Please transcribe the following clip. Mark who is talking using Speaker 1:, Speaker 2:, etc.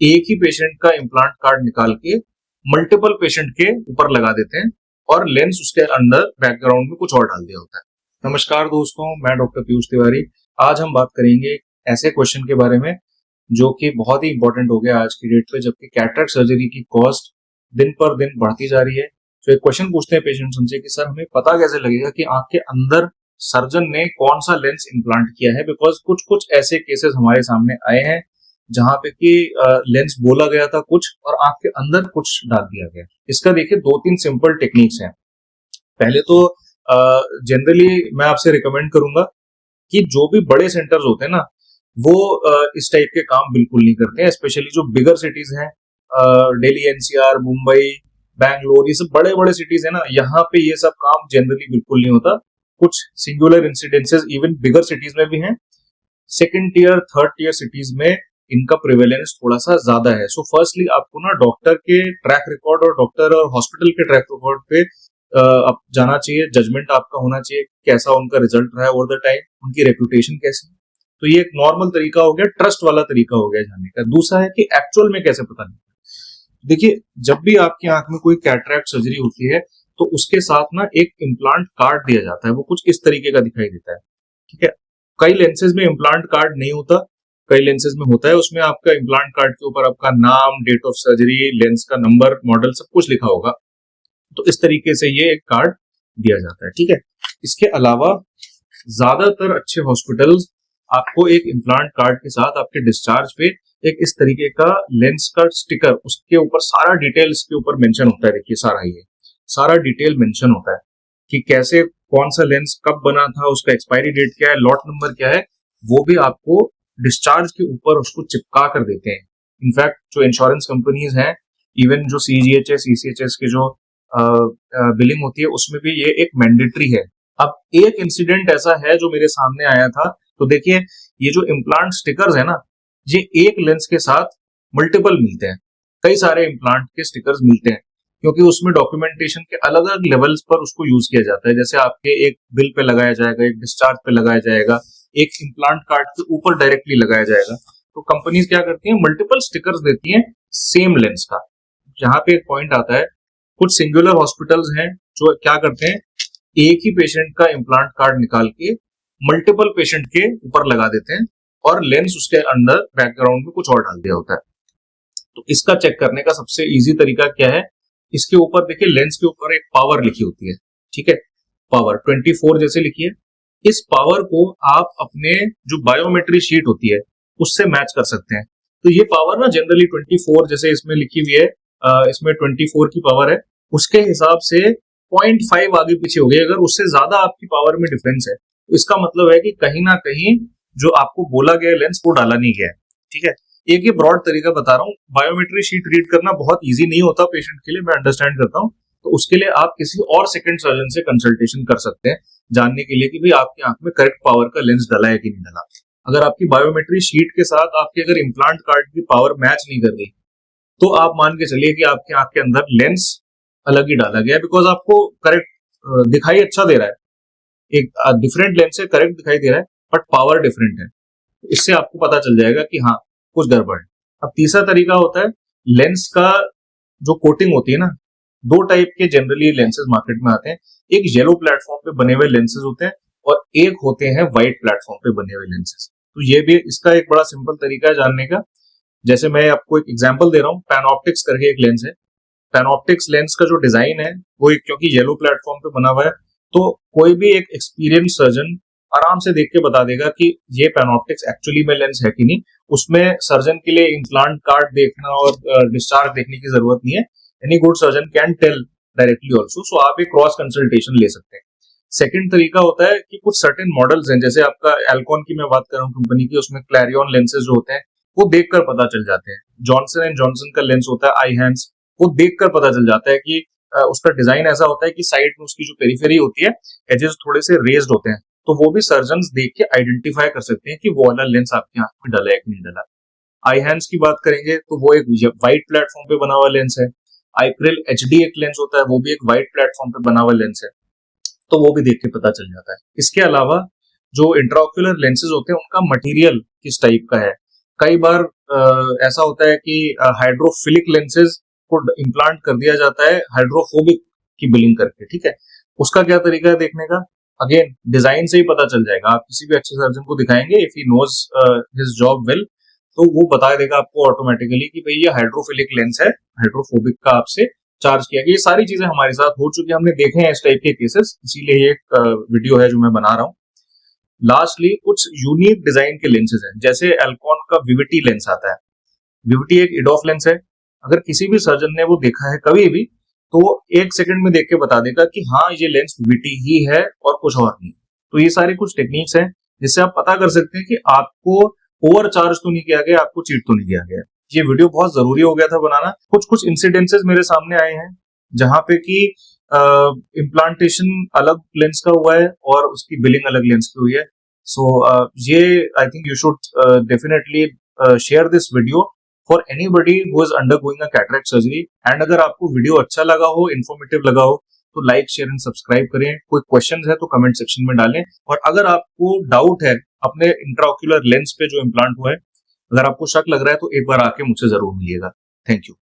Speaker 1: एक ही पेशेंट का implant card निकाल के मल्टीपल पेशेंट के ऊपर लगा देते हैं और लेंस उसके अंदर बैकग्राउंड में कुछ और डाल दिया होता है। नमस्कार दोस्तों, मैं डॉक्टर पीयूष तिवारी। आज हम बात करेंगे ऐसे क्वेश्चन के बारे में जो कि बहुत ही इंपॉर्टेंट हो गया आज की डेट पे, जबकि कैटरेक्ट सर्जरी की कॉस्ट दिन पर दिन बढ़ती जा रही है। तो एक क्वेश्चन पूछते हैं पेशेंट हमसे कि सर, हमें पता कैसे लगेगा कि आंख के अंदर सर्जन ने कौन सा लेंस इम्प्लांट किया है। बिकॉज कुछ कुछ ऐसे केसेस हमारे सामने आए हैं जहां पे कि लेंस बोला गया था कुछ और आंख के अंदर कुछ डाल दिया गया। इसका देखिए 2-3 सिंपल टेक्निक्स हैं। पहले तो जनरली मैं आपसे रिकमेंड करूंगा कि जो भी बड़े सेंटर्स होते हैं ना, वो इस टाइप के काम बिल्कुल नहीं करते हैं। स्पेशली जो बिगर सिटीज हैं, दिल्ली, एनसीआर, मुंबई, बैंगलोर, ये सब बड़े बड़े सिटीज है ना, यहाँ पे ये सब काम जनरली बिल्कुल नहीं होता। कुछ singular incidences even bigger cities में भी हैं। Second tier, third tier cities में इनका प्रिवेलेंस थोड़ा सा ज्यादा है। सो फर्स्टली आपको ना डॉक्टर के ट्रैक रिकॉर्ड और डॉक्टर और हॉस्पिटल के ट्रैक रिकॉर्ड पे आप जाना चाहिए। जजमेंट आपका होना चाहिए कैसा उनका रिजल्ट रहा है ओवर द टाइम, उनकी रेपुटेशन कैसी है। तो ये एक नॉर्मल तरीका हो गया, ट्रस्ट वाला तरीका हो गया जानने का। दूसरा है कि एक्चुअल में कैसे पता नहीं। देखिए, जब भी आपकी आंख में कोई कैटरैक्ट सर्जरी होती है तो उसके साथ ना एक इम्प्लांट कार्ड दिया जाता है। वो कुछ इस तरीके का दिखाई देता है, ठीक है। कई लेंसेज में इम्प्लांट कार्ड नहीं होता, कई लेंसेज में होता है। उसमें आपका इम्प्लांट कार्ड के ऊपर आपका नाम, डेट ऑफ सर्जरी, लेंस का नंबर, मॉडल सब कुछ लिखा होगा। तो इस तरीके से ये एक कार्ड दिया जाता है, ठीक है। इसके अलावा ज्यादातर अच्छे हॉस्पिटल्स आपको एक इम्प्लांट कार्ड के साथ आपके डिस्चार्ज पे एक इस तरीके का लेंस का स्टिकर, उसके ऊपर सारा डिटेल इसके ऊपर मेंशन होता है। देखिए, सारा डिटेल मेंशन होता है कि कैसे, कौन सा लेंस कब बना था, उसका एक्सपायरी डेट क्या है, लॉट नंबर क्या है, वो भी आपको डिस्चार्ज के ऊपर उसको चिपका कर देते हैं। इनफैक्ट जो इंश्योरेंस कंपनीज हैं, इवन जो सीजीएचएस, ईसीएचएस के जो बिलिंग होती है, उसमें भी ये एक मैंडेटरी है। अब एक इंसिडेंट ऐसा है जो मेरे सामने आया था। तो देखिए, ये जो इम्प्लांट स्टिकर्स है ना, ये एक लेंस के साथ मल्टीपल मिलते हैं। कई सारे इम्प्लांट के स्टिकर्स मिलते हैं क्योंकि उसमें डॉक्यूमेंटेशन के अलग अलग लेवल्स पर उसको यूज किया जाता है। जैसे आपके एक बिल पे लगाया जाएगा, एक डिस्चार्ज पे लगाया जाएगा, एक इम्प्लांट कार्ड के ऊपर डायरेक्टली लगाया जाएगा। तो कंपनीज क्या करती हैं, मल्टीपल स्टिकर्स देती हैं सेम लेंस का। यहाँ पे एक पॉइंट आता है, कुछ सिंगुलर हॉस्पिटल्स हैं जो क्या करते हैं, एक ही पेशेंट का इम्प्लांट कार्ड निकाल के मल्टीपल पेशेंट के ऊपर लगा देते हैं और लेंस उसके अंदर बैकग्राउंड में कुछ और डाल दिया होता है। तो इसका चेक करने का सबसे इजी तरीका क्या है, इसके ऊपर देखिए, लेंस के ऊपर एक पावर लिखी होती है, ठीक है। पावर 24 जैसे लिखी है। इस पावर को आप अपने जो बायोमेट्री शीट होती है उससे मैच कर सकते हैं। तो ये पावर ना जनरली 24 जैसे इसमें लिखी हुई है, इसमें 24 की पावर है, उसके हिसाब से 0.5 आगे पीछे हो गई। अगर उससे ज्यादा आपकी पावर में डिफरेंस है तो इसका मतलब है कि कहीं ना कहीं जो आपको बोला गया लेंस वो डाला नहीं गया है, ठीक है। एक ये ब्रॉड तरीका बता रहा हूँ। बायोमेट्री शीट रीड करना बहुत इजी नहीं होता पेशेंट के लिए, मैं अंडरस्टैंड करता हूँ। तो उसके लिए आप किसी और सेकंड सर्जन से कंसल्टेशन कर सकते हैं जानने के लिए कि भाई आपकी आंख में करेक्ट पावर का लेंस डला है कि नहीं डला। अगर आपकी बायोमेट्री शीट के साथ आपके अगर इम्प्लांट कार्ड की पावर मैच नहीं कर रही तो आप मान के चलिए कि आपके आंख के अंदर लेंस अलग ही डाला गया है। बिकॉज आपको करेक्ट दिखाई अच्छा दे रहा है, एक डिफरेंट लेंस से करेक्ट दिखाई दे रहा है, बट पावर डिफरेंट है। इससे आपको पता चल जाएगा कि हाँ, कुछ गड़बड़ है। अब तीसरा तरीका होता है, लेंस का जो कोटिंग होती है ना, दो टाइप के जनरली लेंसेज मार्केट में आते हैं। एक येलो प्लेटफॉर्म पे बने हुए लेंसेज होते हैं और एक होते हैं व्हाइट प्लेटफॉर्म पे बने हुए लेंसेज। तो ये भी इसका एक बड़ा सिंपल तरीका है जानने का। जैसे मैं आपको एक एग्जांपल दे रहा हूँ, पैनऑप्टिक्स करके एक लेंस है। पैनऑप्टिक्स लेंस का जो डिजाइन है वो क्योंकि येलो प्लेटफॉर्म पे बना हुआ है, तो कोई भी एक एक्सपीरियंस सर्जन आराम से देख के बता देगा कि ये पैनऑप्टिक्स एक्चुअली में लेंस है कि नहीं। उसमें सर्जन के लिए इम्प्लांट कार्ड देखना और डिस्चार्ज देखने की जरूरत नहीं है। Any good surgeon can tell directly also. So आप एक क्रॉस कंसल्टेशन ले सकते हैं। सेकंड तरीका होता है कि कुछ सर्टेन मॉडल्स हैं, जैसे आपका एल्कॉन की मैं बात कर रहा हूँ कंपनी की, उसमें क्लैरियन लेंसेज जो होते हैं वो देखकर पता चल जाते हैं। जॉनसन एंड जॉनसन का लेंस होता है आई हैंड्स, वो देखकर पता चल जाता है कि उसका डिजाइन ऐसा होता है कि साइड में उसकी जो पेरिफेरी होती है, एजेस थोड़े से रेज्ड होते हैं। तो वो भी सर्जन्स देख के आइडेंटिफाई कर सकते हैं कि वो वाला लेंस आपकी आंख में डला है कि नहीं डला। आई हैंड्स की बात करेंगे तो वो एक व्हाइट प्लेटफॉर्म पे बना हुआ लेंस है। आईप्रिल एचडी एक लेंस होता है, वो भी एक व्हाइट प्लेटफॉर्म पे बना हुआ लेंस है। तो वो भी देख के पता चल जाता है। इसके अलावा जो इंट्राओक्यूलर लेंसेज होते हैं उनका मटेरियल किस टाइप का है, कई बार ऐसा होता है कि हाइड्रोफिलिक लेंसेज को इम्प्लांट कर दिया जाता है हाइड्रोफोबिक की बिलिंग करके, ठीक है। उसका क्या तरीका है देखने का, अगेन डिजाइन से ही पता चल जाएगा। आप किसी भी अच्छे सर्जन को दिखाएंगे, if he knows his job well, तो वो बता देगा आपको ऑटोमेटिकली कि भाई ये हाइड्रोफिलिक लेंस है, हाइड्रोफोबिक का आपसे चार्ज किया गया। ये सारी चीजें हमारे साथ हो चुकी है, हमने देखे हैं इस टाइप के केसेस, इसीलिए ये एक वीडियो है जो मैं बना रहा हूँ। लास्टली कुछ यूनिक डिजाइन के लेंसेज हैं, जैसे एल्कॉन का विविटी लेंस आता है। विविटी एक इडॉफ लेंस है। अगर किसी भी सर्जन ने वो देखा है कभी भी, तो 1 सेकंड में देख के बता देगा कि हाँ ये लेंस विविटी ही है और कुछ और नहीं। तो ये सारे कुछ टेक्निक्स हैं जिससे आप पता कर सकते हैं कि आपको ओवर चार्ज तो नहीं किया गया, आपको चीट तो नहीं किया गया। ये वीडियो बहुत जरूरी हो गया था बनाना। कुछ कुछ इंसिडेंसेस मेरे सामने आए हैं जहां पे कि इम्प्लांटेशन अलग लेंस का हुआ है और उसकी बिलिंग अलग लेंस की हुई है। सो ये I think you should definitely share this video for anybody who is undergoing a cataract surgery. And अगर आपको वीडियो अच्छा लगा हो, इन्फॉर्मेटिव लगा हो, तो लाइक शेयर एंड सब्सक्राइब करें। कोई क्वेश्चंस है तो कमेंट सेक्शन में डालें। और अगर आपको डाउट है अपने इंट्राओक्यूलर लेंस पे जो इम्प्लांट हुआ है, अगर आपको शक लग रहा है, तो एक बार आके मुझसे जरूर मिलिएगा। Thank you.